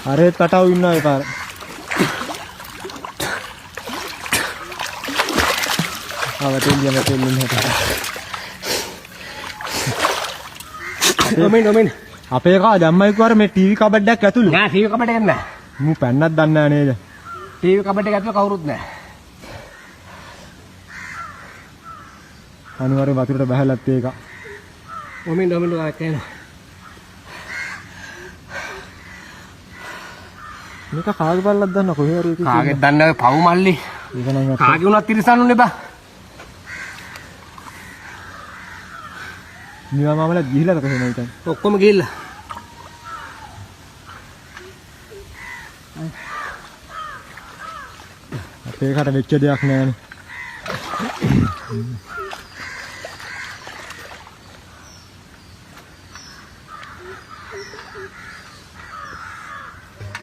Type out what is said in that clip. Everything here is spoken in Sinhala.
අරේත් කටව ඉන්නවා ඒ පාර. ආවතෙන් ඔමෙන් අපේ කා දැම්මයි කිව්වර මේ ටීවී කබඩ් එකක් ඇතුළේ. නෑ ටීවී කබඩ් එකක් නෑ. මු පැන්නක් දන්නේ නෑ නේද? ටීවී කබඩ් එක ඇතුළේ කවුරුත් නෑ. අනිවාර්යෙන් වතුරට බහැලත් ඒක. ඔමෙන් ආයෙත් එනවා. මේක කාගේ බල්ලක් දන්න කොහේ හරි කාගේ දන්නේ පව් මල්ලි. ඒක නම් කාගේ උනත් තිරසන්නුනේ බා. නිවා මාමලා ගිහිලාද කොහෙද හිටන්? ඔක්කොම ගිහිල්ලා. අපේ කට වෙච්ච දෙයක් නෑනේ.